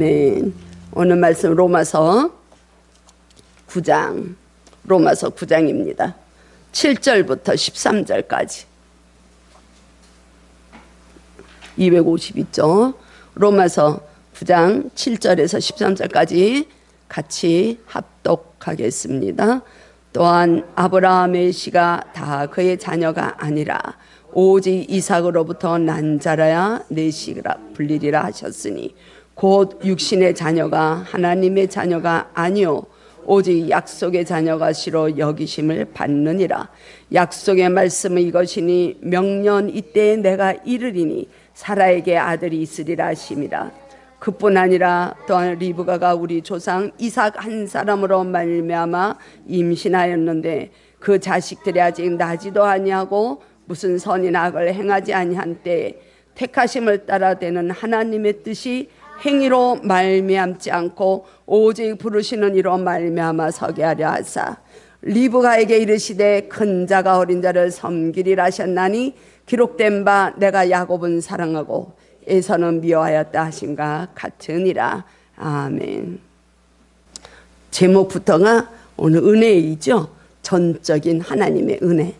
네, 오늘 말씀 로마서 9장, 로마서 9장입니다. 7절부터 13절까지 252쪽 로마서 9장 7절에서 13절까지 같이 합독하겠습니다. 또한 아브라함의 씨가 다 그의 자녀가 아니라 오직 이삭으로부터 난 자라야 내 씨라 불리리라 하셨으니 곧 육신의 자녀가 하나님의 자녀가 아니요 오직 약속의 자녀가 시로 여기심을 받느니라. 약속의 말씀은 이것이니 명년 이때에 내가 이르리니 사라에게 아들이 있으리라 하심이라. 그뿐 아니라 또한 리브가가 우리 조상 이삭 한 사람으로 말미암아 임신하였는데 그 자식들이 아직 나지도 아니하고 무슨 선이나 악을 행하지 아니한 때에 택하심을 따라 되는 하나님의 뜻이 행위로 말미암지 않고 오직 부르시는 이로 말미암아 서게 하려 하사 리브가에게 이르시되 큰 자가 어린 자를 섬기리라 하셨나니 기록된 바 내가 야곱은 사랑하고 에서는 미워하였다 하신가 같으니라. 아멘. 제목부터가 오늘 은혜이죠. 전적인 하나님의 은혜.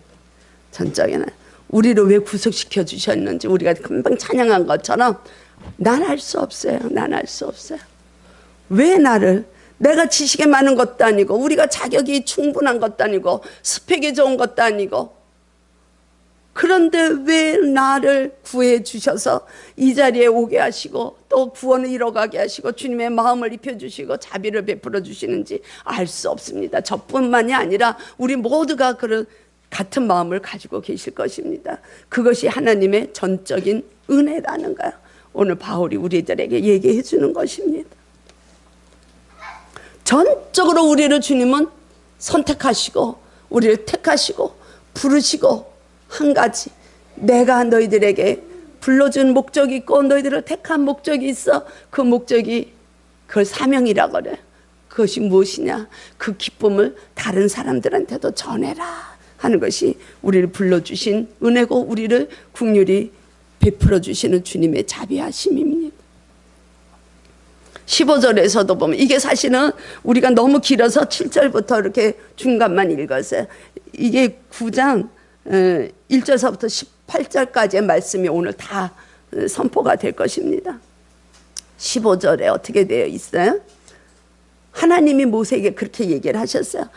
전적인 우리를 왜 구속시켜 주셨는지 우리가 금방 찬양한 것처럼 난 알 수 없어요. 난 알 수 없어요. 왜 나를, 내가 지식이 많은 것도 아니고 우리가 자격이 충분한 것도 아니고 스펙이 좋은 것도 아니고 그런데 왜 나를 구해 주셔서 이 자리에 오게 하시고 또 구원을 이뤄가게 하시고 주님의 마음을 입혀주시고 자비를 베풀어 주시는지 알 수 없습니다. 저뿐만이 아니라 우리 모두가 그런 같은 마음을 가지고 계실 것입니다. 그것이 하나님의 전적인 은혜라는 거예요. 오늘 바울이 우리들에게 얘기해 주는 것입니다. 전적으로 우리를 주님은 선택하시고 우리를 택하시고 부르시고 한 가지, 내가 너희들에게 불러준 목적이 있고 너희들을 택한 목적이 있어. 그 목적이 그 사명이라고 그래. 그것이 무엇이냐? 그 기쁨을 다른 사람들한테도 전해라 하는 것이 우리를 불러주신 은혜고 우리를 긍휼히 베풀어 주시는 주님의 자비하심입니다. 15절에서도 보면 이게 사실은 우리가 너무 길어서 7절부터 이렇게 중간만 읽었어요. 이게 9장 1절서부터 18절까지의 말씀이 오늘 다 선포가 될 것입니다. 15절에 어떻게 되어 있어요? 하나님이 모세에게 그렇게 얘기를 하셨어요.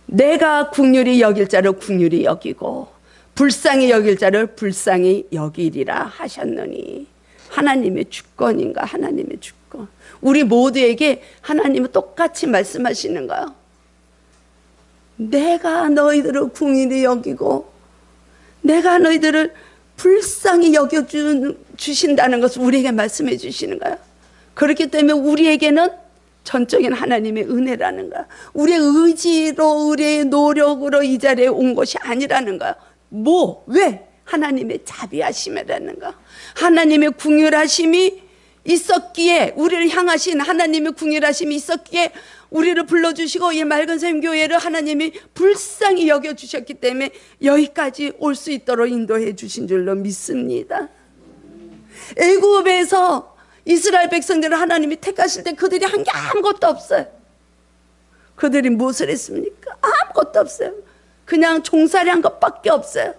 내가 긍휼히 여길 자를 긍휼히 여기고 불쌍히 여길 자를 불쌍히 여기리라 하셨느니. 하나님의 주권인가? 하나님의 주권. 우리 모두에게 하나님은 똑같이 말씀하시는 거예요. 내가 너희들을 긍휼히 여기고 내가 너희들을 불쌍히 여겨주신다는 것을 우리에게 말씀해 주시는 거예요. 그렇기 때문에 우리에게는 전적인 하나님의 은혜라는 거야. 우리의 의지로 우리의 노력으로 이 자리에 온 것이 아니라는 거야. 뭐? 왜? 하나님의 자비하심이라는 거. 하나님의 긍휼하심이 있었기에 우리를 향하신 하나님의 긍휼하심이 있었기에 우리를 불러주시고 이 맑은 샘 교회를 하나님이 불쌍히 여겨주셨기 때문에 여기까지 올 수 있도록 인도해 주신 줄로 믿습니다. 애굽에서 이스라엘 백성들을 하나님이 택하실 때 그들이 한 게 아무것도 없어요. 그들이 무엇을 했습니까? 아무것도 없어요. 그냥 종살이 한 것밖에 없어요.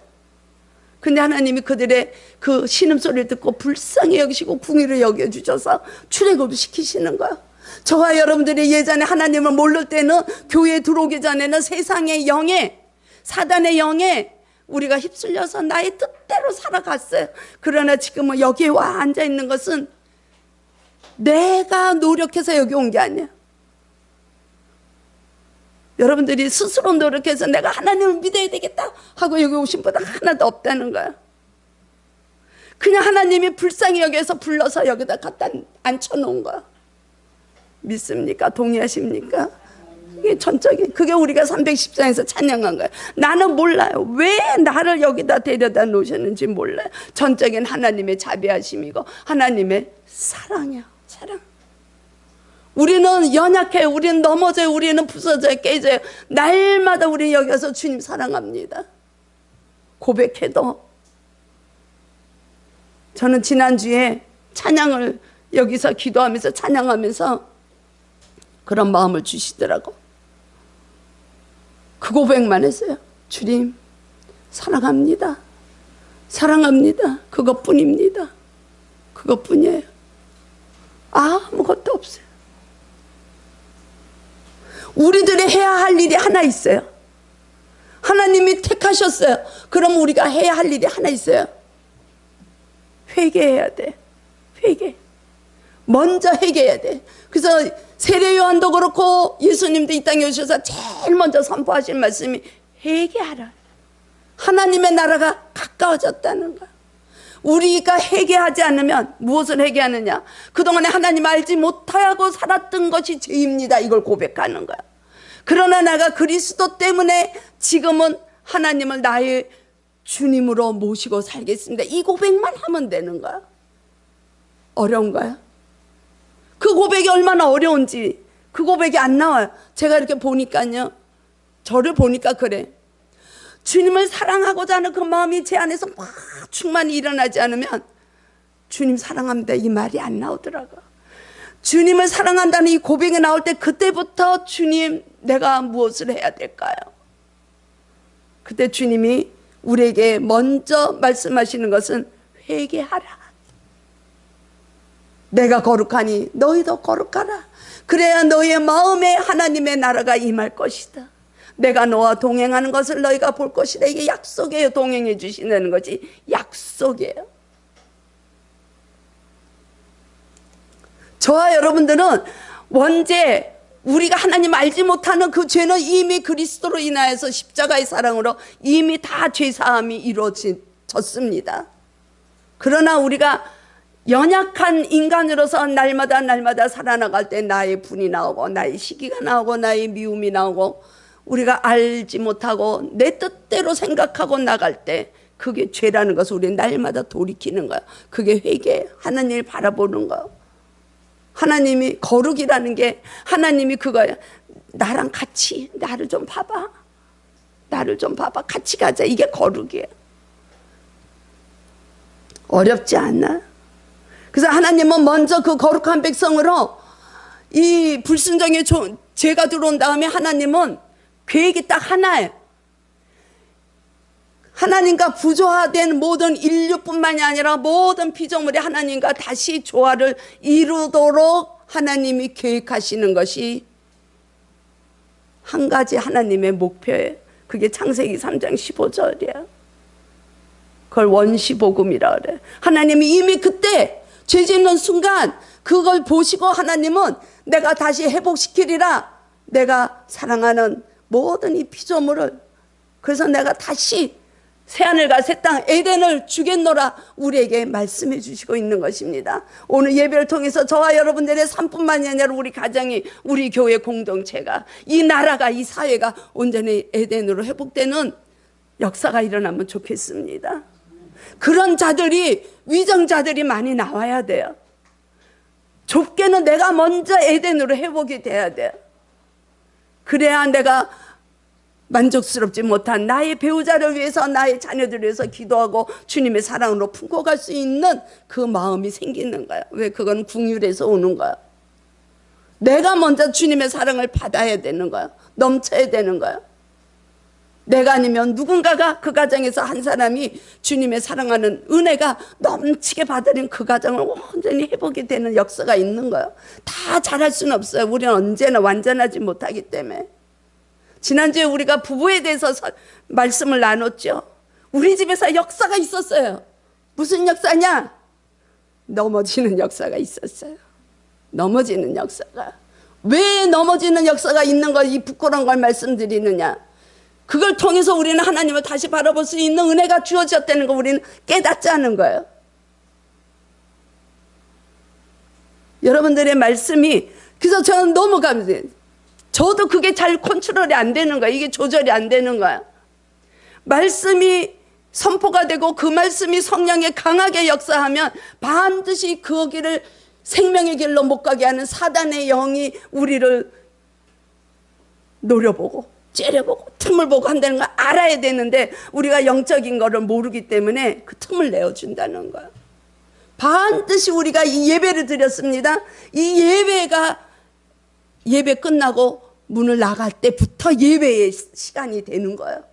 근데 하나님이 그들의 그 신음소리를 듣고 불쌍히 여기시고 긍휼히 여겨주셔서 출애굽을 시키시는 거예요. 저와 여러분들이 예전에 하나님을 모를 때는 교회에 들어오기 전에는 세상의 영에 사단의 영에 우리가 휩쓸려서 나의 뜻대로 살아갔어요. 그러나 지금은 여기에 와 앉아있는 것은 내가 노력해서 여기 온 게 아니야. 여러분들이 스스로 노력해서 내가 하나님을 믿어야 되겠다 하고 여기 오신 분 하나도 없다는 거야. 그냥 하나님이 불쌍히 여기서 불러서 여기다 갖다 앉혀놓은 거야. 믿습니까? 동의하십니까? 이게 전적인, 그게 우리가 314에서 찬양한 거야. 나는 몰라요. 왜 나를 여기다 데려다 놓으셨는지 몰라요. 전적인 하나님의 자비하심이고 하나님의 사랑이야. 사랑. 우리는 연약해요. 우리는 넘어져요. 우리는 부서져요. 깨져요. 날마다 우리 여기서 주님 사랑합니다. 고백해도 저는 지난주에 찬양을 여기서 기도하면서 찬양하면서 그런 마음을 주시더라고. 그 고백만 했어요. 주님 사랑합니다. 사랑합니다. 그것뿐입니다. 그것뿐이에요. 아무것도 없어요. 우리들이 해야 할 일이 하나 있어요. 하나님이 택하셨어요. 그럼 우리가 해야 할 일이 하나 있어요. 회개해야 돼. 회개. 먼저 회개해야 돼. 그래서 세례 요한도 그렇고 예수님도 이 땅에 오셔서 제일 먼저 선포하신 말씀이 회개하라. 하나님의 나라가 가까워졌다는 거야. 우리가 회개하지 않으면 무엇을 회개하느냐? 그동안에 하나님 알지 못하고 살았던 것이 죄입니다. 이걸 고백하는 거야. 그러나 내가 그리스도 때문에 지금은 하나님을 나의 주님으로 모시고 살겠습니다. 이 고백만 하면 되는 거야. 어려운가요? 그 고백이 얼마나 어려운지 그 고백이 안 나와요. 제가 이렇게 보니까요. 저를 보니까 그래. 주님을 사랑하고자 하는 그 마음이 제 안에서 막 충만히 일어나지 않으면 주님 사랑합니다 이 말이 안 나오더라고. 주님을 사랑한다는 이 고백이 나올 때 그때부터 주님 내가 무엇을 해야 될까요? 그때 주님이 우리에게 먼저 말씀하시는 것은 회개하라. 내가 거룩하니 너희도 거룩하라. 그래야 너희의 마음에 하나님의 나라가 임할 것이다. 내가 너와 동행하는 것을 너희가 볼 것이다. 이게 약속이에요. 동행해 주시는 것이 약속이에요. 저와 여러분들은 원죄, 우리가 하나님 알지 못하는 그 죄는 이미 그리스도로 인하여서 십자가의 사랑으로 이미 다 죄사함이 이루어졌습니다. 그러나 우리가 연약한 인간으로서 날마다 살아나갈 때 나의 분이 나오고 나의 시기가 나오고 나의 미움이 나오고 우리가 알지 못하고 내 뜻대로 생각하고 나갈 때 그게 죄라는 것을 우리는 날마다 돌이키는 거야. 그게 회개, 하나님을 바라보는 거. 하나님이 거룩이라는 게 하나님이 그거야. 나랑 같이 나를 좀 봐봐. 나를 좀 봐봐. 같이 가자. 이게 거룩이에요. 어렵지 않나? 그래서 하나님은 먼저 그 거룩한 백성으로 이 불순종의 죄가 들어온 다음에 하나님은 계획이 딱 하나예요. 하나님과 부조화된 모든 인류뿐만이 아니라 모든 피조물이 하나님과 다시 조화를 이루도록 하나님이 계획하시는 것이 한 가지 하나님의 목표예요. 그게 창세기 3장 15절이에요. 그걸 원시복음이라 그래. 하나님이 이미 그때 죄 짓는 순간 그걸 보시고 하나님은 내가 다시 회복시키리라. 내가 사랑하는 모든 이 피조물을, 그래서 내가 다시 새하늘과 새 땅 에덴을 주겠노라 우리에게 말씀해 주시고 있는 것입니다. 오늘 예배를 통해서 저와 여러분들의 삶뿐만이 아니라 우리 가정이, 우리 교회 공동체가, 이 나라가, 이 사회가 온전히 에덴으로 회복되는 역사가 일어나면 좋겠습니다. 그런 자들이, 위정자들이 많이 나와야 돼요. 좁게는 내가 먼저 에덴으로 회복이 돼야 돼요. 그래야 내가 만족스럽지 못한 나의 배우자를 위해서, 나의 자녀들을 위해서 기도하고 주님의 사랑으로 품고 갈 수 있는 그 마음이 생기는 거야. 왜? 그건 긍휼에서 오는 거야. 내가 먼저 주님의 사랑을 받아야 되는 거야. 넘쳐야 되는 거야. 내가 아니면 누군가가, 그 가정에서 한 사람이 주님의 사랑하는 은혜가 넘치게 받으면 그 가정을 완전히 회복이 되는 역사가 있는 거예요. 다 잘할 수는 없어요. 우리는 언제나 완전하지 못하기 때문에. 지난주에 우리가 부부에 대해서 말씀을 나눴죠. 우리 집에서 역사가 있었어요. 무슨 역사냐? 넘어지는 역사가 있었어요. 넘어지는 역사가. 왜 넘어지는 역사가 있는 걸, 이 부끄러운 걸 말씀드리느냐? 그걸 통해서 우리는 하나님을 다시 바라볼 수 있는 은혜가 주어졌다는 거 우리는 깨닫지 않은 거예요. 여러분들의 말씀이, 그래서 저는 너무 감사해요. 저도 그게 잘 컨트롤이 안 되는 거야. 이게 조절이 안 되는 거야. 말씀이 선포가 되고 그 말씀이 성령에 강하게 역사하면 반드시 그 길을, 생명의 길로 못 가게 하는 사단의 영이 우리를 노려보고 째려보고 틈을 보고 한다는 걸 알아야 되는데 우리가 영적인 거를 모르기 때문에 그 틈을 내어준다는 거야. 반드시 우리가 이 예배를 드렸습니다. 이 예배 끝나고 문을 나갈 때부터 예배의 시간이 되는 거예요.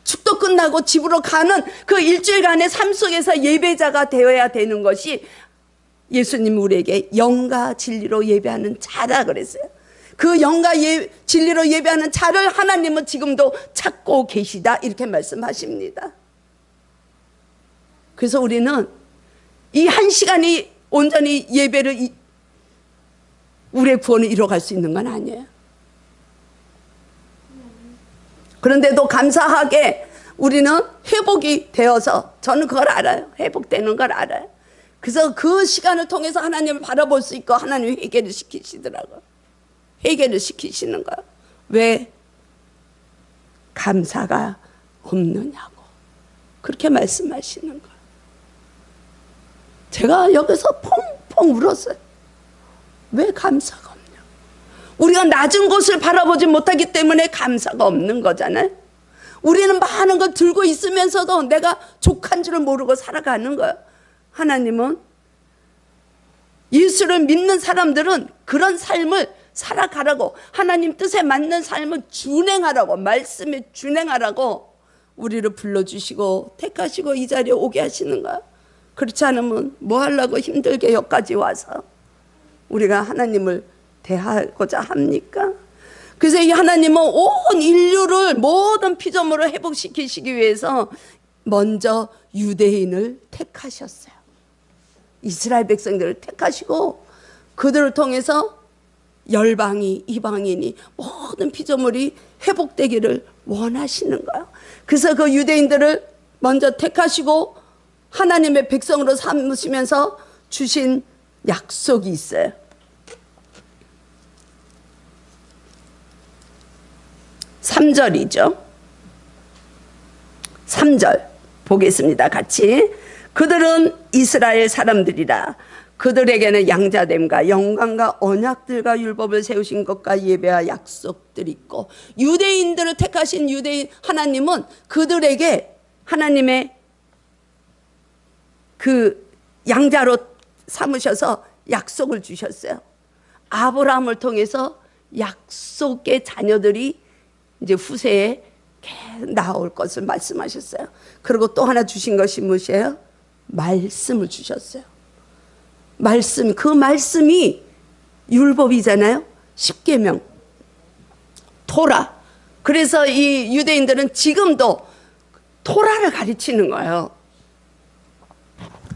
축도 끝나고 집으로 가는 그 일주일간의 삶 속에서 예배자가 되어야 되는 것이 예수님 우리에게 영과 진리로 예배하는 자라 그랬어요. 그 영과 진리로 예배하는 자를 하나님은 지금도 찾고 계시다 이렇게 말씀하십니다. 그래서 우리는 이 한 시간이 온전히 예배를 우리의 구원을 이뤄갈 수 있는 건 아니에요. 그런데도 감사하게 우리는 회복이 되어서, 저는 그걸 알아요. 회복되는 걸 알아요. 그래서 그 시간을 통해서 하나님을 바라볼 수 있고 하나님이 회개를 시키시더라고요. 회개를 시키시는 거예요. 왜? 감사가 없느냐고 그렇게 말씀하시는 거예요. 제가 여기서 펑펑 울었어요. 왜 감사가 없냐? 우리가 낮은 곳을 바라보지 못하기 때문에 감사가 없는 거잖아요. 우리는 많은 걸 들고 있으면서도 내가 족한 줄을 모르고 살아가는 거예요. 하나님은 예수를 믿는 사람들은 그런 삶을 살아가라고, 하나님 뜻에 맞는 삶을 준행하라고, 말씀에 준행하라고 우리를 불러주시고 택하시고 이 자리에 오게 하시는 거예요. 그렇지 않으면 뭐 하려고 힘들게 여기까지 와서 우리가 하나님을 대하고자 합니까? 그래서 이 하나님은 온 인류를 모든 피조물을 회복시키시기 위해서 먼저 유대인을 택하셨어요. 이스라엘 백성들을 택하시고 그들을 통해서 열방이, 이방인이 모든 피조물이 회복되기를 원하시는 거예요. 그래서 그 유대인들을 먼저 택하시고 하나님의 백성으로 삼으시면서 주신 약속이 있어요. 3절이죠. 3절 보겠습니다. 같이. 그들은 이스라엘 사람들이라. 그들에게는 양자됨과 영광과 언약들과 율법을 세우신 것과 예배와 약속들이 있고, 유대인들을 택하신 유대인 하나님은 그들에게 하나님의 그 양자로 삼으셔서 약속을 주셨어요. 아브라함을 통해서 약속의 자녀들이 이제 후세에 나올 것을 말씀하셨어요. 그리고 또 하나 주신 것이 무엇이에요? 말씀을 주셨어요. 말씀, 그 말씀이 율법이잖아요. 십계명, 토라. 그래서 이 유대인들은 지금도 토라를 가르치는 거예요.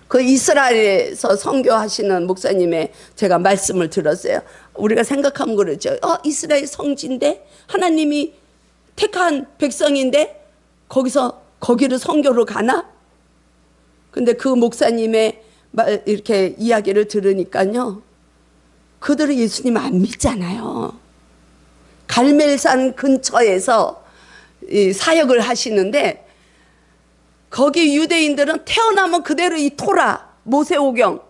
그 이스라엘에서 선교하시는 목사님의 제가 말씀을 들었어요. 우리가 생각하면 그러죠. 이스라엘 성지인데 하나님이 택한 백성인데 거기를 선교로 가나? 근데 그 목사님의 이렇게 이야기를 들으니까요, 그들은 예수님 안 믿잖아요. 갈멜산 근처에서 사역을 하시는데 거기 유대인들은 태어나면 그대로 이 토라, 모세오경,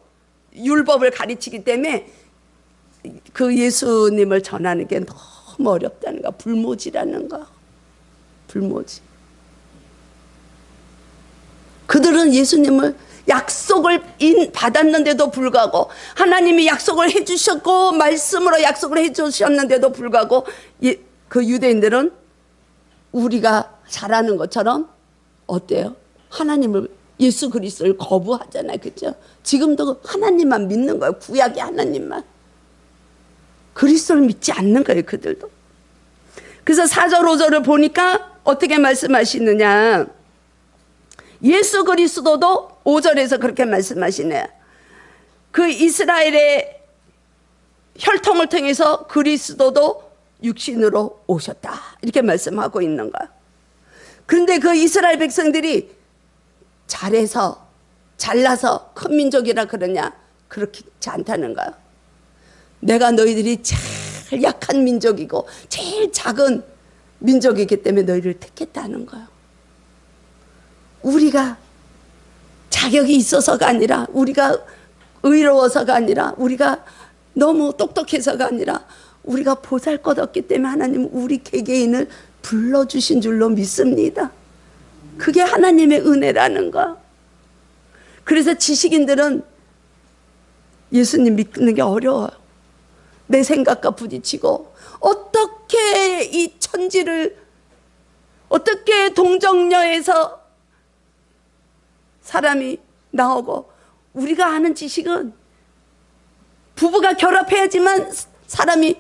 율법을 가르치기 때문에 그 예수님을 전하는 게 너무 어렵다는 거, 불모지라는 거. 불모지. 그들은 예수님을 약속을 받았는데도 불구하고, 하나님이 약속을 해주셨고 말씀으로 약속을 해주셨는데도 불구하고 그 유대인들은 우리가 잘하는 것처럼 어때요? 하나님을, 예수 그리스도를 거부하잖아요. 그렇죠? 지금도 하나님만 믿는 거예요. 구약의 하나님만. 그리스도를 믿지 않는 거예요. 그들도. 그래서 4절 5절을 보니까 어떻게 말씀하시느냐, 예수 그리스도도 5절에서 그렇게 말씀하시네요. 그 이스라엘의 혈통을 통해서 그리스도도 육신으로 오셨다 이렇게 말씀하고 있는 거예요. 그런데 그 이스라엘 백성들이 잘나서 큰 민족이라 그러냐? 그렇지 않다는 거예요. 내가 너희들이 제일 약한 민족이고 제일 작은 민족이기 때문에 너희를 택했다는 거예요. 우리가 자격이 있어서가 아니라, 우리가 의로워서가 아니라, 우리가 너무 똑똑해서가 아니라, 우리가 보잘것없기 때문에 하나님은 우리 개개인을 불러주신 줄로 믿습니다. 그게 하나님의 은혜라는 거. 그래서 지식인들은 예수님 믿는 게 어려워요. 내 생각과 부딪히고 어떻게 이 천지를 어떻게 동정녀에서 사람이 나오고 우리가 아는 지식은 부부가 결합해야지만 사람이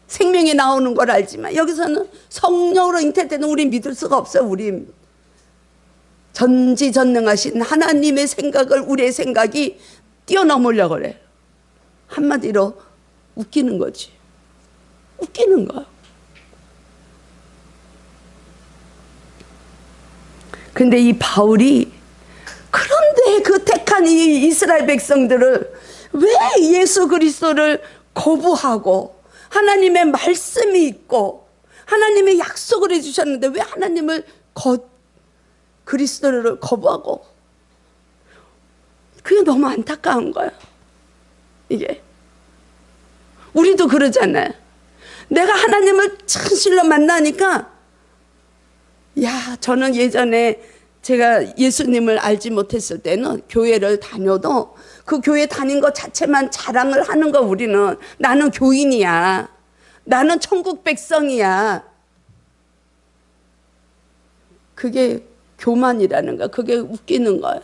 생명이 나오는 걸 알지만 여기서는 성령으로 잉태될 때는 우리 믿을 수가 없어요. 우리 전지전능하신 하나님의 생각을 우리의 생각이 뛰어넘으려고 그래. 한마디로 웃기는 거지. 웃기는 거야. 근데 이 바울이 그런데 그 택한 이 이스라엘 백성들을 왜 예수 그리스도를 거부하고 하나님의 말씀이 있고 하나님의 약속을 해주셨는데 왜 하나님을 그리스도를 거부하고, 그게 너무 안타까운 거야. 이게 우리도 그러잖아요. 내가 하나님을 진실로 만나니까, 야, 저는 예전에 제가 예수님을 알지 못했을 때는 교회를 다녀도 그 교회 다닌 것 자체만 자랑을 하는 거. 우리는 나는 교인이야, 나는 천국 백성이야. 그게 교만이라는 거야. 그게 웃기는 거야.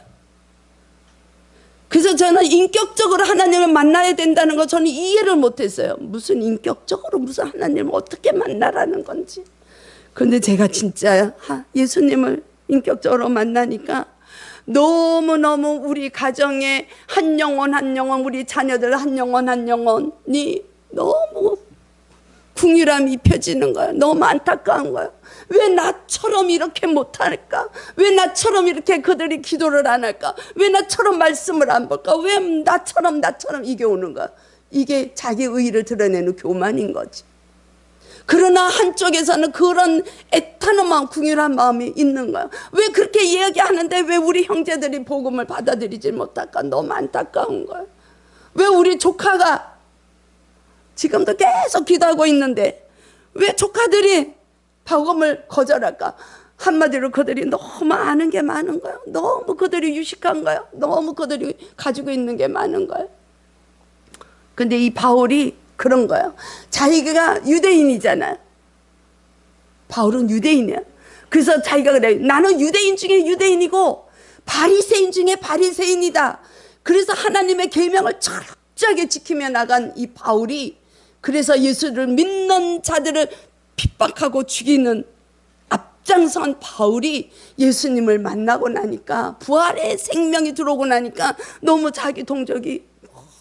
그래서 저는 인격적으로 하나님을 만나야 된다는 거 저는 이해를 못했어요. 무슨 인격적으로 무슨 하나님을 어떻게 만나라는 건지. 그런데 제가 진짜 예수님을 인격적으로 만나니까 너무너무 우리 가정의 한 영혼 한 영혼, 우리 자녀들 한 영혼 한 영혼이 너무 궁휼함이 펴지는 거야. 너무 안타까운 거야. 왜 나처럼 이렇게 못할까? 왜 나처럼 이렇게 그들이 기도를 안 할까? 왜 나처럼 말씀을 안 볼까? 왜 나처럼 이게 오는 거야. 이게 자기 의의를 드러내는 교만인 거지. 그러나 한쪽에서는 그런 애타는 마음, 궁휼한 마음이 있는 거야. 왜 그렇게 이야기하는데 왜 우리 형제들이 복음을 받아들이지 못할까? 너무 안타까운 거야. 왜 우리 조카가 지금도 계속 기도하고 있는데 왜 조카들이 복음을 거절할까? 한마디로 그들이 너무 아는 게 많은 거야. 너무 그들이 유식한 거야. 너무 그들이 가지고 있는 게 많은 거야. 근데 이 바울이 그런 거야. 자기가 유대인이잖아. 바울은 유대인이야. 그래서 자기가 그래, 나는 유대인 중에 유대인이고 바리새인 중에 바리새인이다. 그래서 하나님의 계명을 철저하게 지키며 나간 이 바울이, 그래서 예수를 믿는 자들을 핍박하고 죽이는 앞장선 바울이 예수님을 만나고 나니까, 부활의 생명이 들어오고 나니까 너무 자기 동족이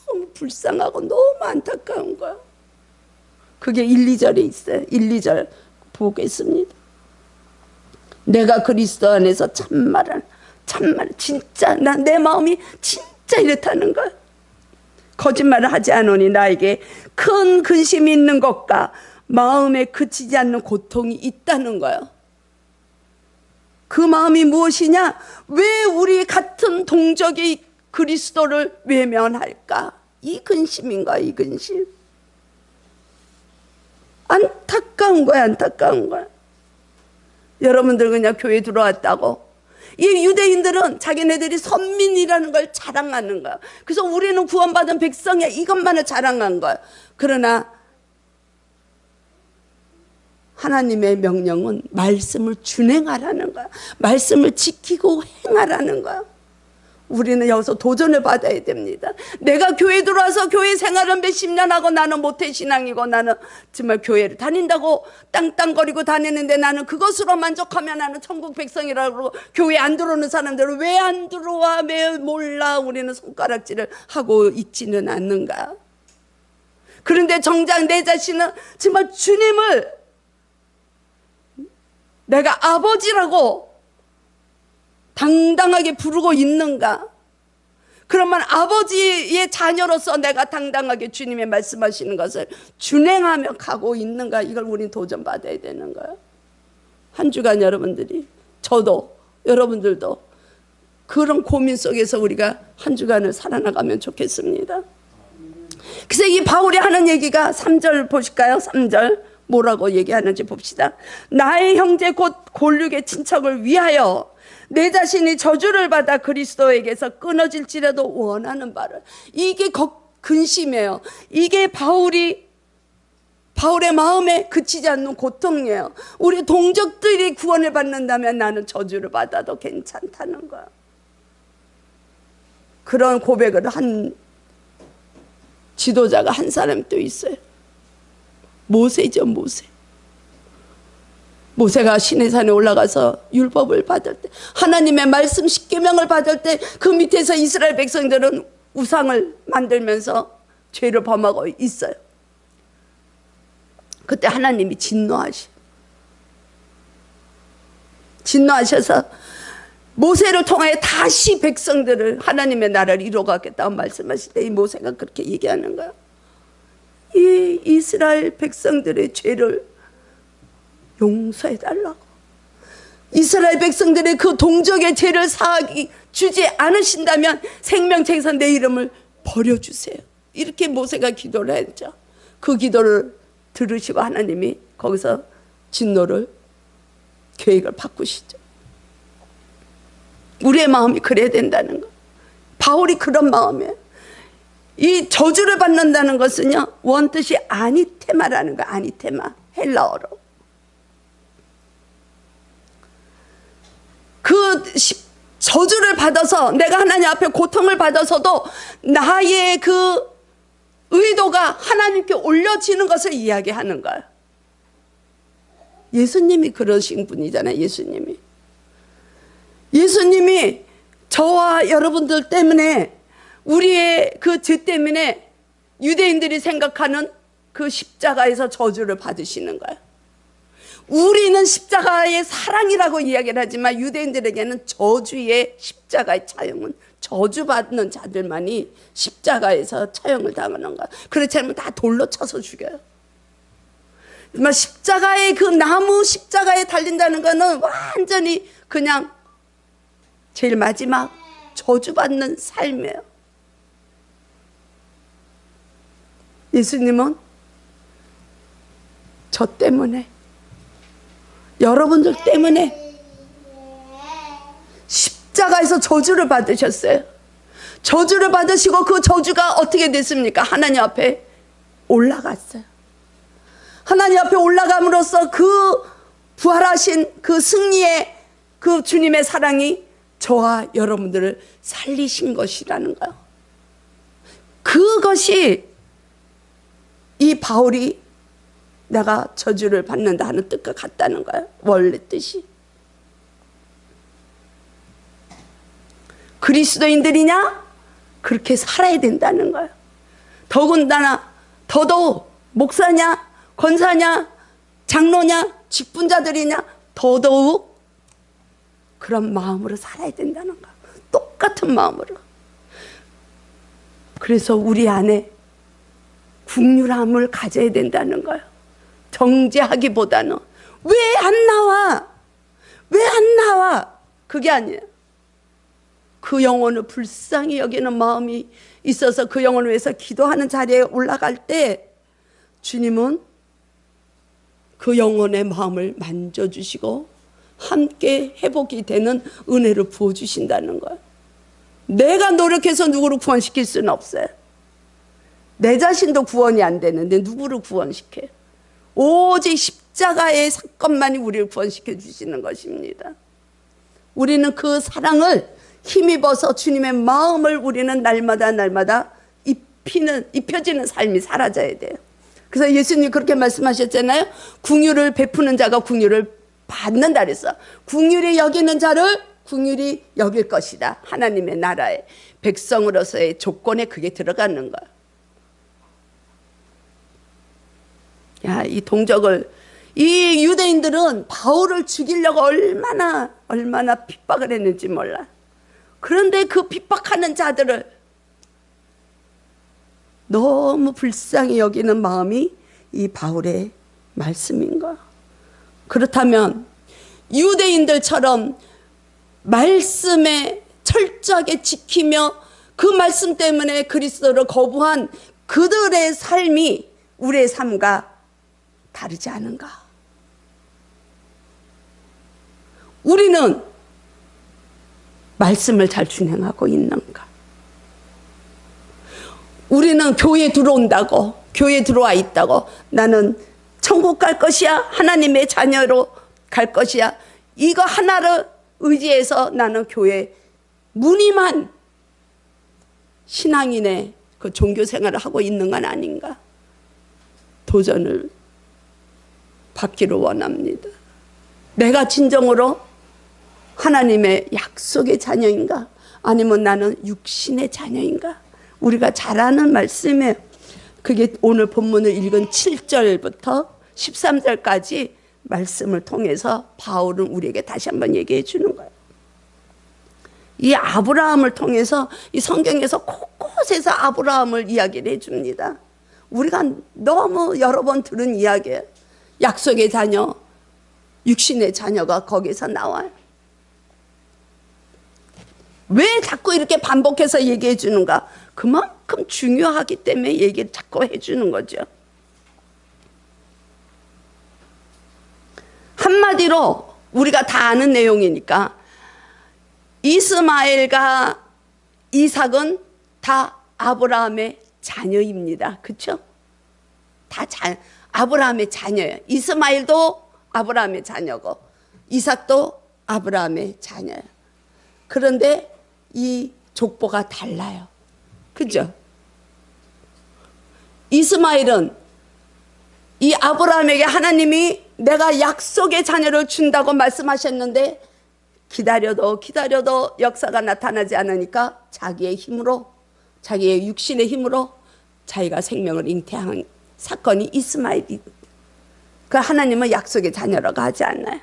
너무 불쌍하고 너무 안타까운 거야. 그게 1, 2절에 있어요. 1, 2절 보겠습니다. 내가 그리스도 안에서 참말 진짜 내 마음이 진짜 이렇다는 거야. 거짓말을 하지 않으니 나에게 큰 근심이 있는 것과 마음에 그치지 않는 고통이 있다는 거예요. 그 마음이 무엇이냐? 왜 우리 같은 동족이 그리스도를 외면할까? 이 근심인 거야. 이 근심. 안타까운 거야. 안타까운 거야. 여러분들 그냥 교회 들어왔다고, 이 유대인들은 자기네들이 선민이라는 걸 자랑하는 거야. 그래서 우리는 구원받은 백성이야, 이것만을 자랑한 거야. 그러나 하나님의 명령은 말씀을 준행하라는 거야. 말씀을 지키고 행하라는 거야. 우리는 여기서 도전을 받아야 됩니다. 내가 교회 들어와서 교회 생활을 몇십 년 하고 나는 모태신앙이고 나는 정말 교회를 다닌다고 땅땅거리고 다니는데 나는 그것으로 만족하면 나는 천국 백성이라고 그러고, 교회 안 들어오는 사람들은 왜 안 들어와, 왜 몰라, 우리는 손가락질을 하고 있지는 않는가. 그런데 정작 내 자신은 정말 주님을 내가 아버지라고 당당하게 부르고 있는가? 그러면 아버지의 자녀로서 내가 당당하게 주님의 말씀하시는 것을 준행하며 가고 있는가? 이걸 우리는 도전받아야 되는 거예요. 한 주간 여러분들이, 저도 여러분들도 그런 고민 속에서 우리가 한 주간을 살아나가면 좋겠습니다. 그래서 이 바울이 하는 얘기가 3절 보실까요? 3절 뭐라고 얘기하는지 봅시다. 나의 형제 곧 골육의 친척을 위하여 내 자신이 저주를 받아 그리스도에게서 끊어질지라도 원하는 바를. 이게 근심이에요. 이게 바울의 마음에 그치지 않는 고통이에요. 우리 동족들이 구원을 받는다면 나는 저주를 받아도 괜찮다는 거야. 그런 고백을 한 지도자가 한 사람이 또 있어요. 모세죠, 모세. 모세가 시내산에 올라가서 율법을 받을 때, 하나님의 말씀 10계명을 받을 때 그 밑에서 이스라엘 백성들은 우상을 만들면서 죄를 범하고 있어요. 그때 하나님이 진노하셔서 모세를 통하여 다시 백성들을, 하나님의 나라를 이루어가겠다고 말씀하실 때 이 모세가 그렇게 얘기하는 거야. 이 이스라엘 백성들의 죄를 용서해달라고. 이스라엘 백성들의 그 동족의 죄를 사하기 주지 않으신다면 생명책에서 내 이름을 버려주세요. 이렇게 모세가 기도를 했죠. 그 기도를 들으시고 하나님이 거기서 진노를, 계획을 바꾸시죠. 우리의 마음이 그래야 된다는 거. 바울이 그런 마음이에요. 이 저주를 받는다는 것은요, 원뜻이 아니테마라는 거예요. 아니테마, 헬라어로. 그 저주를 받아서, 내가 하나님 앞에 고통을 받아서도 나의 그 의도가 하나님께 올려지는 것을 이야기하는 거예요. 예수님이 그러신 분이잖아요. 예수님이 저와 여러분들 때문에, 우리의 그 죄 때문에 유대인들이 생각하는 그 십자가에서 저주를 받으시는 거예요. 우리는 십자가의 사랑이라고 이야기를 하지만 유대인들에게는 저주의 십자가의 차용은, 저주받는 자들만이 십자가에서 차용을 당하는 거야. 그렇지 않으면 다 돌로 쳐서 죽여요. 십자가의 그 나무 십자가에 달린다는 거는 완전히 그냥 제일 마지막 저주받는 삶이에요. 예수님은 저 때문에, 여러분들 때문에 십자가에서 저주를 받으셨어요. 저주를 받으시고 그 저주가 어떻게 됐습니까? 하나님 앞에 올라갔어요. 하나님 앞에 올라감으로써 그 부활하신 그 승리의 그 주님의 사랑이 저와 여러분들을 살리신 것이라는 거예요. 그것이 이 바울이 내가 저주를 받는다 하는 뜻과 같다는 거예요. 원래 뜻이. 그리스도인들이냐? 그렇게 살아야 된다는 거예요. 더군다나 더더욱 목사냐, 권사냐, 장로냐, 직분자들이냐, 더더욱 그런 마음으로 살아야 된다는 거예요. 똑같은 마음으로. 그래서 우리 안에 국률함을 가져야 된다는 거예요. 정죄하기보다는 왜 안 나와? 왜 안 나와? 그게 아니에요. 그 영혼을 불쌍히 여기는 마음이 있어서 그 영혼을 위해서 기도하는 자리에 올라갈 때 주님은 그 영혼의 마음을 만져주시고 함께 회복이 되는 은혜를 부어주신다는 거예요. 내가 노력해서 누구를 구원시킬 수는 없어요. 내 자신도 구원이 안 되는데 누구를 구원시켜요? 오직 십자가의 사건만이 우리를 구원시켜 주시는 것입니다. 우리는 그 사랑을 힘입어서 주님의 마음을 우리는 날마다 입혀지는 삶이 사라져야 돼요. 그래서 예수님이 그렇게 말씀하셨잖아요. 궁휼을 베푸는 자가 궁휼을 받는다 그랬어. 궁휼히 여기는 자를 궁휼히 여길 것이다. 하나님의 나라의 백성으로서의 조건에 그게 들어가는 거야. 야, 이 동족을, 이 유대인들은 바울을 죽이려고 얼마나 핍박을 했는지 몰라. 그런데 그 핍박하는 자들을 너무 불쌍히 여기는 마음이 이 바울의 말씀인 거야. 그렇다면 유대인들처럼 말씀에 철저하게 지키며 그 말씀 때문에 그리스도를 거부한 그들의 삶이 우리의 삶과 다르지 않은가? 우리는 말씀을 잘 준행하고 있는가? 우리는 교회 들어온다고, 교회 들어와 있다고 나는 천국 갈 것이야, 하나님의 자녀로 갈 것이야, 이거 하나를 의지해서 나는 교회 무늬만 신앙인의 그 종교 생활을 하고 있는 건 아닌가? 도전을 받기를 원합니다. 내가 진정으로 하나님의 약속의 자녀인가? 아니면 나는 육신의 자녀인가? 우리가 잘 아는 말씀이에요. 그게 오늘 본문을 읽은 7절부터 13절까지 말씀을 통해서 바울은 우리에게 다시 한번 얘기해 주는 거예요. 이 아브라함을 통해서 이 성경에서 곳곳에서 아브라함을 이야기를 해줍니다. 우리가 너무 여러 번 들은 이야기예요. 약속의 자녀, 육신의 자녀가 거기서 나와요. 왜 자꾸 이렇게 반복해서 얘기해 주는가? 그만큼 중요하기 때문에 얘기를 자꾸 해주는 거죠. 한마디로 우리가 다 아는 내용이니까 이스마엘과 이삭은 다 아브라함의 자녀입니다. 그렇죠? 다 아브라함의 자녀예요. 이스마엘도 아브라함의 자녀고 이삭도 아브라함의 자녀예요. 그런데 이 족보가 달라요. 그죠? 이스마엘은 이 아브라함에게 하나님이 내가 약속의 자녀를 준다고 말씀하셨는데 기다려도 역사가 나타나지 않으니까 자기의 힘으로, 자기의 육신의 힘으로 자기가 생명을 잉태한 사건이 이스마엘이, 그 하나님은 약속의 자녀라고 하지 않나요?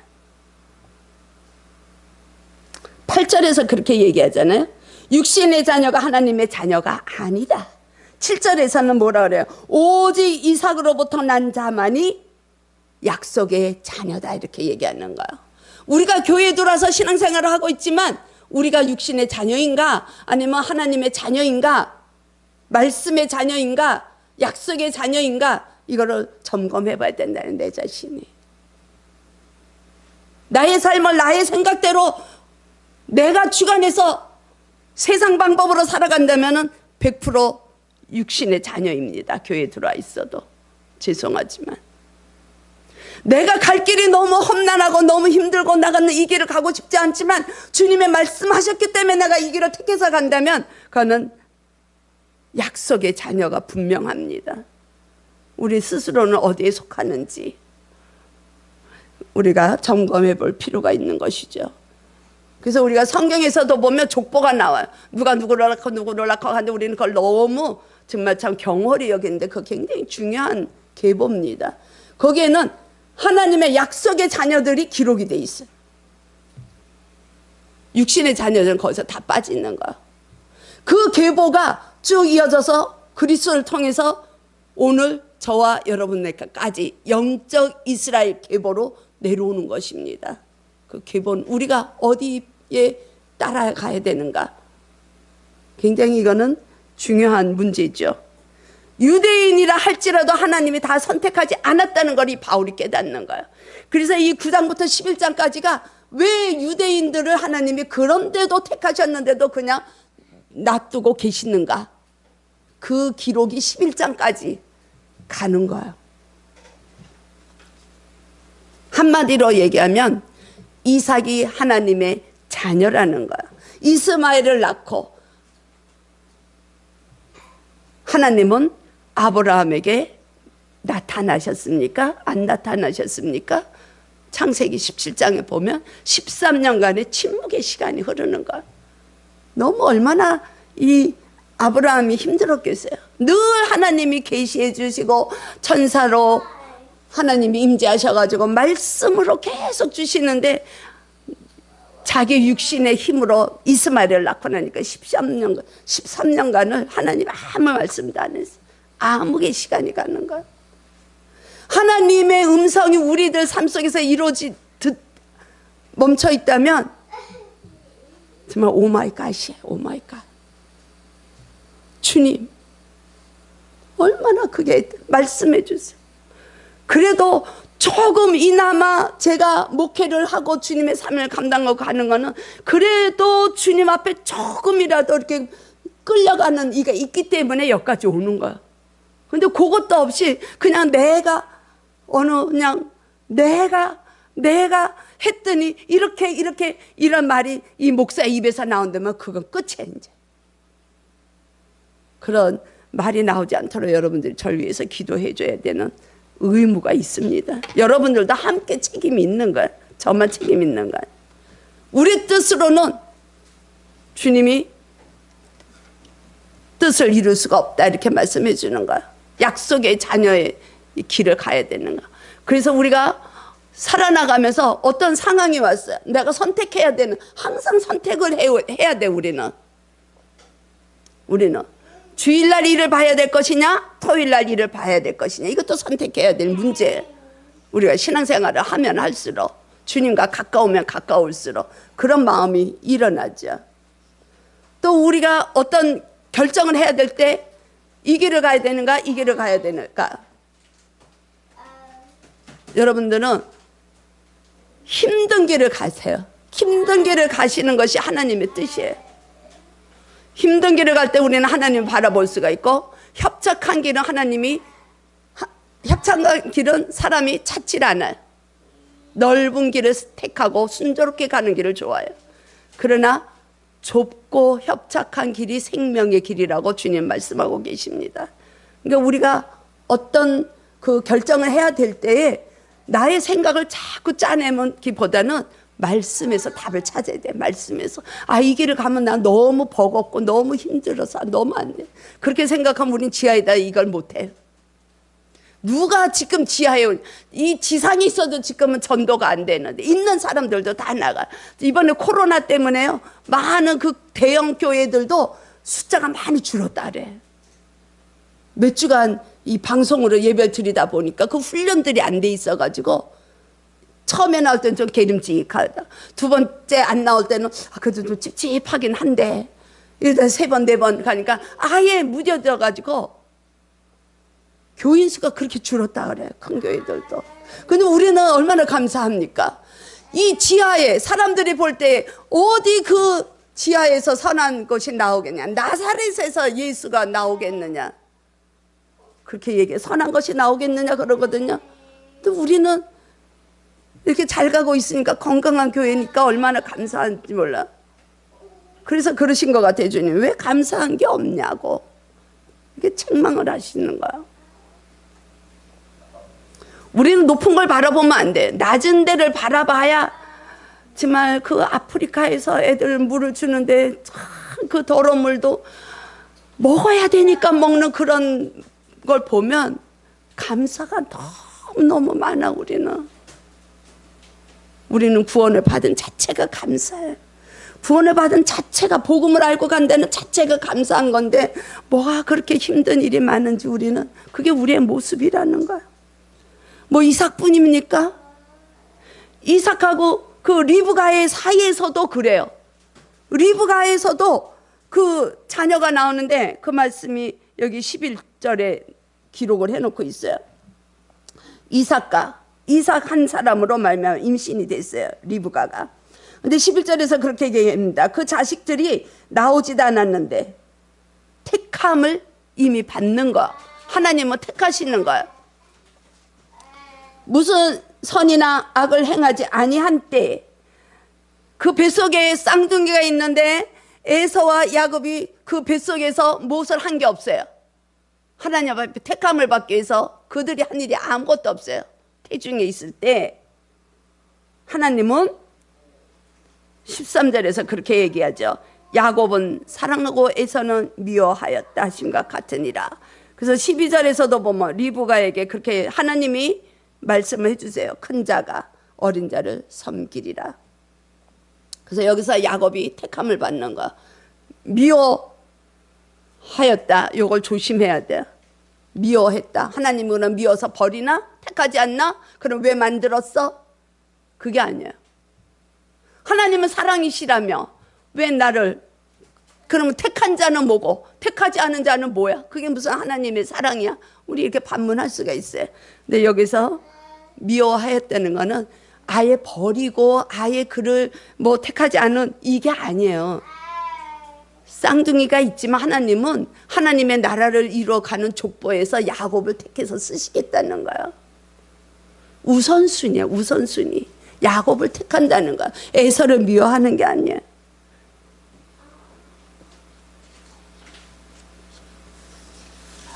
8절에서 그렇게 얘기하잖아요. 육신의 자녀가 하나님의 자녀가 아니다. 7절에서는 뭐라 그래요? 오직 이삭으로부터 난 자만이 약속의 자녀다, 이렇게 얘기하는 거예요. 우리가 교회에 들어와서 신앙생활을 하고 있지만 우리가 육신의 자녀인가, 아니면 하나님의 자녀인가, 말씀의 자녀인가, 약속의 자녀인가, 이거를 점검해 봐야 된다는, 내 자신이. 나의 삶을 나의 생각대로 내가 주관해서 세상 방법으로 살아간다면 100% 육신의 자녀입니다. 교회에 들어와 있어도. 죄송하지만 내가 갈 길이 너무 험난하고 너무 힘들고 나가는 이 길을 가고 싶지 않지만 주님의 말씀하셨기 때문에 내가 이 길을 택해서 간다면 그거는 약속의 자녀가 분명합니다. 우리 스스로는 어디에 속하는지 우리가 점검해 볼 필요가 있는 것이죠. 그래서 우리가 성경에서도 보면 족보가 나와요. 누가 누구를 낳고 하는데 우리는 그걸 너무 정말 참 경홀히 여기는데 그거 굉장히 중요한 계보입니다. 거기에는 하나님의 약속의 자녀들이 기록이 돼 있어요. 육신의 자녀들은 거기서 다 빠져 있는 거야. 그 계보가 쭉 이어져서 그리스도를 통해서 오늘 저와 여러분에게까지 영적 이스라엘 계보로 내려오는 것입니다. 그 계보는 우리가 어디에 따라가야 되는가? 굉장히 이거는 중요한 문제죠. 유대인이라 할지라도 하나님이 다 선택하지 않았다는 걸 이 바울이 깨닫는 거예요. 그래서 이 9장부터 11장까지가 왜 유대인들을 하나님이 그런데도 택하셨는데도 그냥 놔두고 계시는가? 그 기록이 11장까지 가는 거예요. 한마디로 얘기하면 이삭이 하나님의 자녀라는 거예요. 이스마엘을 낳고 하나님은 아브라함에게 나타나셨습니까? 안 나타나셨습니까? 창세기 17장에 보면 13년간의 침묵의 시간이 흐르는 거예요. 너무 얼마나 이 아브라함이 힘들었겠어요. 늘 하나님이 계시해 주시고 천사로 하나님이 임재하셔가지고 말씀으로 계속 주시는데 자기 육신의 힘으로 이스마엘을 낳고 나니까 13년간을 하나님 아무 말씀도 안 했어요. 암흑의 시간이 가는 거예요. 하나님의 음성이 우리들 삶 속에서 멈춰 있다면 정말 오마이갓이에요. 오마이갓. 주님 얼마나 그게 말씀해 주세요. 그래도 조금이나마 제가 목회를 하고 주님의 삶을 감당하고 가는 거는 그래도 주님 앞에 조금이라도 이렇게 끌려가는 이가 있기 때문에 여기까지 오는 거야. 근데 그것도 없이 그냥 내가 했더니 이렇게 이런 말이 이 목사 입에서 나온다면 그건 끝이야 이제. 그런 말이 나오지 않도록 여러분들이 저를 위해서 기도해 줘야 되는 의무가 있습니다. 여러분들도 함께 책임이 있는 거야. 저만 책임 있는 거야. 우리 뜻으로는 주님이 뜻을 이룰 수가 없다 이렇게 말씀해 주는 거야. 약속의 자녀의 길을 가야 되는 거야. 그래서 우리가 살아나가면서 어떤 상황이 왔어요. 내가 선택해야 되는, 항상 선택을 해야 돼. 우리는 주일날 일을 봐야 될 것이냐 토요일날 일을 봐야 될 것이냐, 이것도 선택해야 될 문제예요. 우리가 신앙생활을 하면 할수록, 주님과 가까우면 가까울수록 그런 마음이 일어나죠. 또 우리가 어떤 결정을 해야 될 때 이 길을 가야 되는가 이 길을 가야 되는가, 여러분들은 힘든 길을 가세요. 힘든 길을 가시는 것이 하나님의 뜻이에요. 힘든 길을 갈 때 우리는 하나님을 바라볼 수가 있고, 협착한 길은 협착한 길은 사람이 찾질 않아요. 넓은 길을 택하고 순조롭게 가는 길을 좋아해요. 그러나 좁고 협착한 길이 생명의 길이라고 주님 말씀하고 계십니다. 그러니까 우리가 어떤 그 결정을 해야 될 때에 나의 생각을 자꾸 짜내기보다는 말씀에서 답을 찾아야 돼. 말씀에서 이 길을 가면 나 너무 버겁고 너무 힘들어서 너무 안 돼. 그렇게 생각하면 우린 지하에다 이걸 못해. 누가 지금 지하에, 이 지상에 있어도 지금은 전도가 안 되는데 있는 사람들도 다 나가. 이번에 코로나 때문에요, 많은 그 대형 교회들도 숫자가 많이 줄었다래. 몇 주간 이 방송으로 예배 드리다 보니까 그 훈련들이 안 돼 있어가지고 처음에 나올 때는 좀 게림직하다. 두 번째 안 나올 때는 그래도 좀 찝찝하긴 한데, 일단 세 번, 네 번 가니까 아예 무뎌져가지고 교인 수가 그렇게 줄었다 그래요. 큰 교회들도. 근데 우리는 얼마나 감사합니까? 이 지하에 사람들이 볼 때 어디 그 지하에서 선한 것이 나오겠냐, 나사렛에서 예수가 나오겠느냐, 그렇게 얘기해. 선한 것이 나오겠느냐 그러거든요. 또 우리는 이렇게 잘 가고 있으니까, 건강한 교회니까 얼마나 감사한지 몰라. 그래서 그러신 것 같아요. 주님 왜 감사한 게 없냐고 이렇게 책망을 하시는 거예요. 우리는 높은 걸 바라보면 안 돼. 낮은 데를 바라봐야, 정말 그 아프리카에서 애들 물을 주는데 그 더러운 물도 먹어야 되니까 먹는 그런 걸 보면 감사가 너무너무 많아. 우리는 구원을 받은 자체가 감사해. 구원을 받은 자체가, 복음을 알고 간다는 자체가 감사한 건데 뭐가 그렇게 힘든 일이 많은지, 우리는 그게 우리의 모습이라는 거야. 뭐 이삭뿐입니까? 이삭하고 그 리브가의 사이에서도 그래요. 리브가에서도 그 자녀가 나오는데 그 말씀이 여기 11절에 기록을 해놓고 있어요. 이삭 한 사람으로 말미암아 임신이 됐어요, 리브가가. 근데 11절에서 그렇게 얘기합니다. 그 자식들이 나오지도 않았는데 택함을 이미 받는 거. 하나님은 택하시는 거예요. 무슨 선이나 악을 행하지 아니한 때에 그 뱃속에 쌍둥이가 있는데 에서와 야곱이 그 뱃속에서 무엇을 한 게 없어요. 하나님 앞에 택함을 받기 위해서 그들이 한 일이 아무것도 없어요. 태중에 있을 때 하나님은 13절에서 그렇게 얘기하죠. 야곱은 사랑하고 에서는 미워하였다 하심과 같으니라. 그래서 12절에서도 보면 리브가에게 그렇게 하나님이 말씀을 해주세요. 큰 자가 어린 자를 섬기리라. 그래서 여기서 야곱이 택함을 받는 거야. 미워하였다. 이걸 조심해야 돼. 미워했다. 하나님은 미워서 버리나? 택하지 않나? 그럼 왜 만들었어? 그게 아니에요. 하나님은 사랑이시라며 왜 나를, 그러면 택한 자는 뭐고 택하지 않은 자는 뭐야? 그게 무슨 하나님의 사랑이야? 우리 이렇게 반문할 수가 있어요. 근데 여기서 미워하였다는 것은 아예 버리고 아예 그를 뭐 택하지 않은 이게 아니에요. 쌍둥이가 있지만 하나님은 하나님의 나라를 이루어가는 족보에서 야곱을 택해서 쓰시겠다는 거예요. 우선순위야, 우선순위. 야곱을 택한다는 거야. 에서를 미워하는 게 아니에요.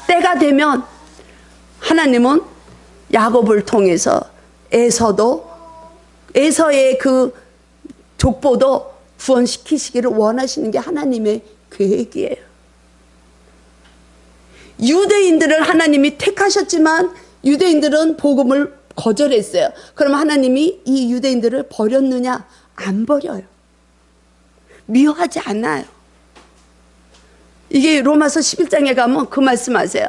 때가 되면 하나님은 야곱을 통해서 에서의 그 족보도 구원시키시기를 원하시는 게 하나님의 계획이에요. 유대인들을 하나님이 택하셨지만 유대인들은 복음을 거절했어요. 그럼 하나님이 이 유대인들을 버렸느냐? 안 버려요. 미워하지 않아요. 이게 로마서 11장에 가면 그 말씀하세요.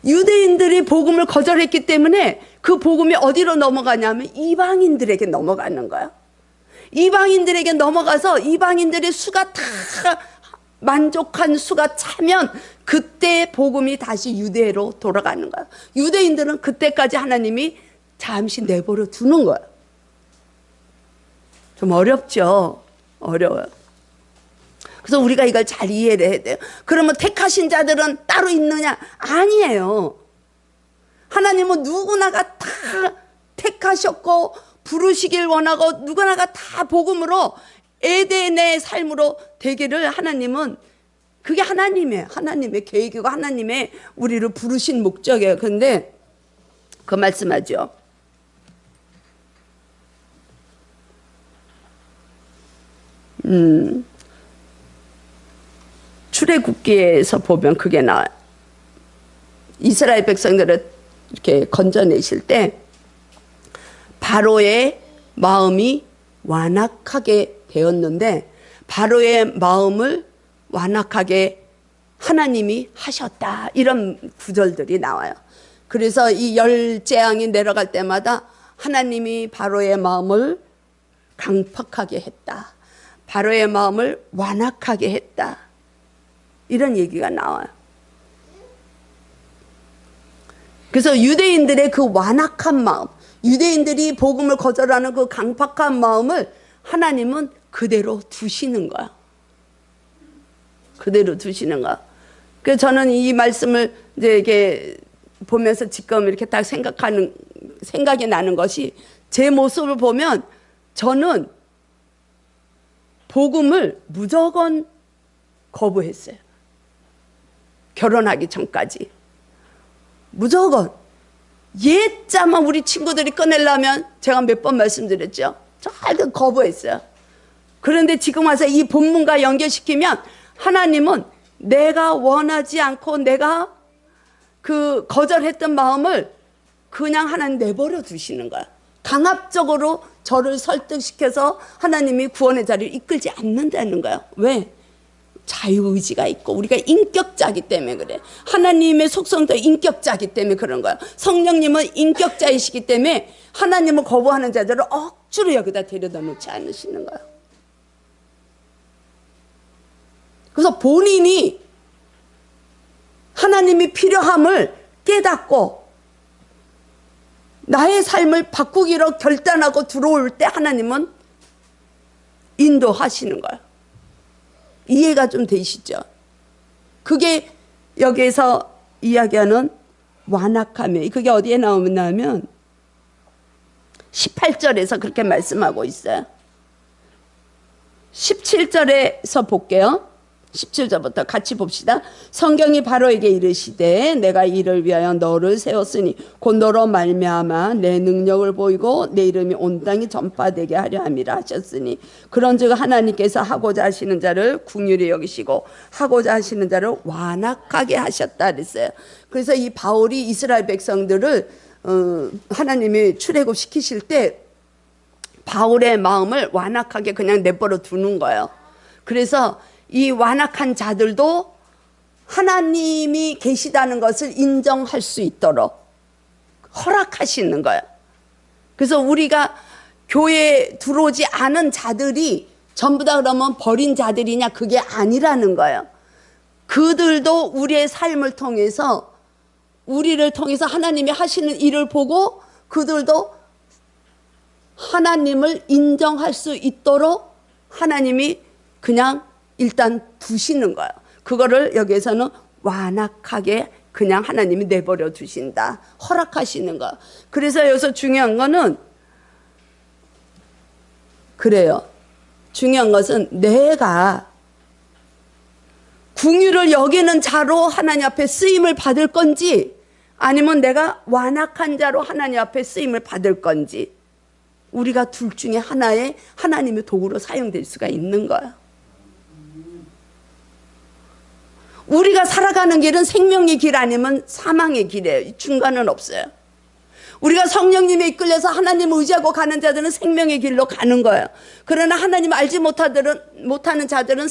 유대인들이 복음을 거절했기 때문에 그 복음이 어디로 넘어가냐면 이방인들에게 넘어가는 거예요. 이방인들에게 넘어가서 이방인들의 수가 다 만족한 수가 차면 그때 복음이 다시 유대로 돌아가는 거예요. 유대인들은 그때까지 하나님이 잠시 내버려 두는 거예요. 좀 어렵죠? 어려워요. 그래서 우리가 이걸 잘 이해를 해야 돼요. 그러면 택하신 자들은 따로 있느냐? 아니에요. 하나님은 누구나가 다 택하셨고 부르시길 원하고 누구나가 다 복음으로 에덴의 삶으로 되기를 하나님은 그게 하나님의 계획이고 하나님의 우리를 부르신 목적이에요. 그런데 그 말씀하죠. 출애굽기에서 보면 그게 나와요. 이스라엘 백성들을 이렇게 건져내실 때 바로의 마음이 완악하게 되었는데 바로의 마음을 완악하게 하나님이 하셨다. 이런 구절들이 나와요. 그래서 이 열 재앙이 내려갈 때마다 하나님이 바로의 마음을 강팍하게 했다. 바로의 마음을 완악하게 했다. 이런 얘기가 나와요. 그래서 유대인들의 그 완악한 마음, 유대인들이 복음을 거절하는 그 강팍한 마음을 하나님은 그대로 두시는 거야. 그대로 두시는 거야. 그래서 저는 이 말씀을 이제 이렇게 보면서 지금 이렇게 딱 생각이 나는 것이 제 모습을 보면 저는 복음을 무조건 거부했어요. 결혼하기 전까지. 무조건. 옛자만 우리 친구들이 꺼내려면 제가 몇 번 말씀드렸죠. 절대 거부했어요. 그런데 지금 와서 이 본문과 연결시키면 하나님은 내가 원하지 않고 내가 그 거절했던 마음을 그냥 하나님 내버려 두시는 거야. 강압적으로 저를 설득시켜서 하나님이 구원의 자리를 이끌지 않는다는 거야. 왜? 자유의지가 있고 우리가 인격자이기 때문에 그래. 하나님의 속성도 인격자이기 때문에 그런 거야. 성령님은 인격자이시기 때문에 하나님을 거부하는 자들을 억지로 여기다 데려다 놓지 않으시는 거야. 그래서 본인이 하나님이 필요함을 깨닫고 나의 삶을 바꾸기로 결단하고 들어올 때 하나님은 인도하시는 거야. 이해가 좀 되시죠? 그게 여기에서 이야기하는 완악함이에요. 그게 어디에 나오냐면 18절에서 그렇게 말씀하고 있어요. 17절에서 볼게요. 17절부터 같이 봅시다. 성경이 바로에게 이르시되 내가 이를 위하여 너를 세웠으니 곧 너로 말미암아 내 능력을 보이고 내 이름이 온 땅에 전파되게 하려 함이라 하셨으니 그런즉 하나님께서 하고자 하시는 자를 긍휼히 여기시고 하고자 하시는 자를 완악하게 하셨다 그랬어요. 그래서 이 바울이 이스라엘 백성들을 하나님이 출애굽 시키실 때 바울의 마음을 완악하게 그냥 내버려 두는 거예요. 그래서 이 완악한 자들도 하나님이 계시다는 것을 인정할 수 있도록 허락하시는 거예요. 그래서 우리가 교회에 들어오지 않은 자들이 전부 다 그러면 버린 자들이냐? 그게 아니라는 거예요. 그들도 우리의 삶을 통해서 우리를 통해서 하나님이 하시는 일을 보고 그들도 하나님을 인정할 수 있도록 하나님이 그냥 일단 두시는 거예요. 그거를 여기에서는 완악하게 그냥 하나님이 내버려 두신다. 허락하시는 거. 그래서 여기서 중요한 거는 그래요. 중요한 것은 내가 긍휼을 여기는 자로 하나님 앞에 쓰임을 받을 건지 아니면 내가 완악한 자로 하나님 앞에 쓰임을 받을 건지 우리가 둘 중에 하나의 하나님의 도구로 사용될 수가 있는 거야. 우리가 살아가는 길은 생명의 길 아니면 사망의 길이에요. 중간은 없어요. 우리가 성령님에 이끌려서 하나님을 의지하고 가는 자들은 생명의 길로 가는 거예요. 그러나 하나님을 알지 못하는 자들은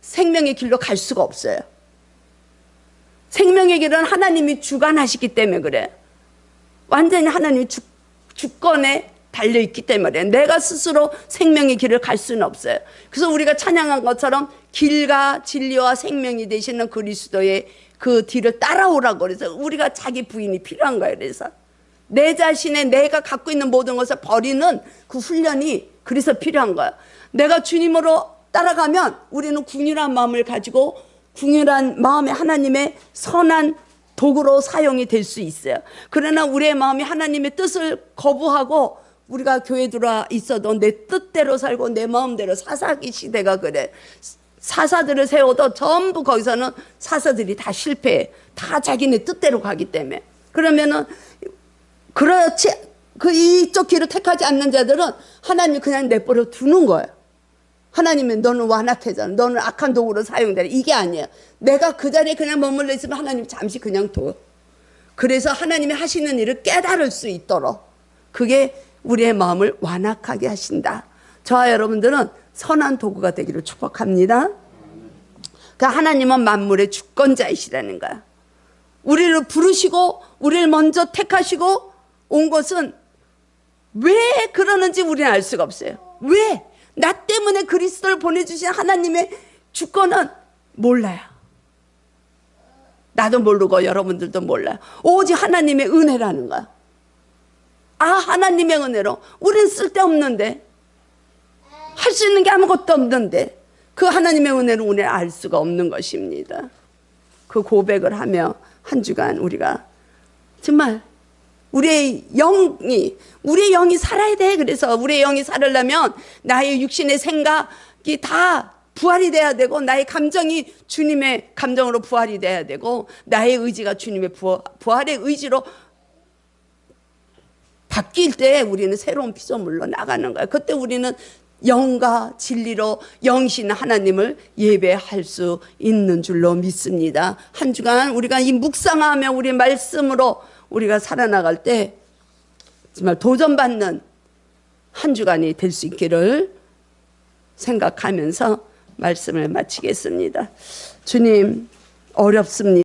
생명의 길로 갈 수가 없어요. 생명의 길은 하나님이 주관하시기 때문에 그래. 완전히 하나님이 주권에 달려있기 때문에 내가 스스로 생명의 길을 갈 수는 없어요. 그래서 우리가 찬양한 것처럼 길과 진리와 생명이 되시는 그리스도의 그 뒤를 따라오라고 그래서 우리가 자기 부인이 필요한 거예요. 그래서 내 자신의 내가 갖고 있는 모든 것을 버리는 그 훈련이 그래서 필요한 거야. 내가 주님으로 따라가면 우리는 긍휼한 마음을 가지고 긍휼한 마음에 하나님의 선한 도구로 사용이 될 수 있어요. 그러나 우리의 마음이 하나님의 뜻을 거부하고 우리가 교회 들어와 있어도 내 뜻대로 살고 내 마음대로 사사기 시대가 그래. 사사들을 세워도 전부 거기서는 사사들이 다 실패해. 다 자기네 뜻대로 가기 때문에. 그러면은 그렇지 그 이쪽 길을 택하지 않는 자들은 하나님이 그냥 내버려 두는 거예요. 하나님은 너는 완악해잖아. 너는 악한 도구로 사용되라. 이게 아니에요. 내가 그 자리에 그냥 머물러 있으면 하나님 잠시 그냥 둬. 그래서 하나님이 하시는 일을 깨달을 수 있도록 그게 우리의 마음을 완악하게 하신다. 저와 여러분들은 선한 도구가 되기를 축복합니다. 그러니까 하나님은 만물의 주권자이시라는 거야. 우리를 부르시고 우리를 먼저 택하시고 온 것은 왜 그러는지 우리는 알 수가 없어요. 왜? 나 때문에 그리스도를 보내주신 하나님의 주권은 몰라요. 나도 모르고 여러분들도 몰라요. 오직 하나님의 은혜라는 거야. 아, 하나님의 은혜로 우리는 쓸데없는데 할 수 있는 게 아무것도 없는데 그 하나님의 은혜로 우리는 알 수가 없는 것입니다. 그 고백을 하며 한 주간 우리가 정말 우리의 영이 살아야 돼. 그래서 우리의 영이 살으려면 나의 육신의 생각이 다 부활이 돼야 되고 나의 감정이 주님의 감정으로 부활이 돼야 되고 나의 의지가 주님의 부활의 의지로 바뀔 때 우리는 새로운 피조물로 나가는 거예요. 그때 우리는 영과 진리로 영이신 하나님을 예배할 수 있는 줄로 믿습니다. 한 주간 우리가 이 묵상하며 우리 말씀으로 우리가 살아나갈 때 정말 도전받는 한 주간이 될 수 있기를 생각하면서 말씀을 마치겠습니다. 주님, 어렵습니다.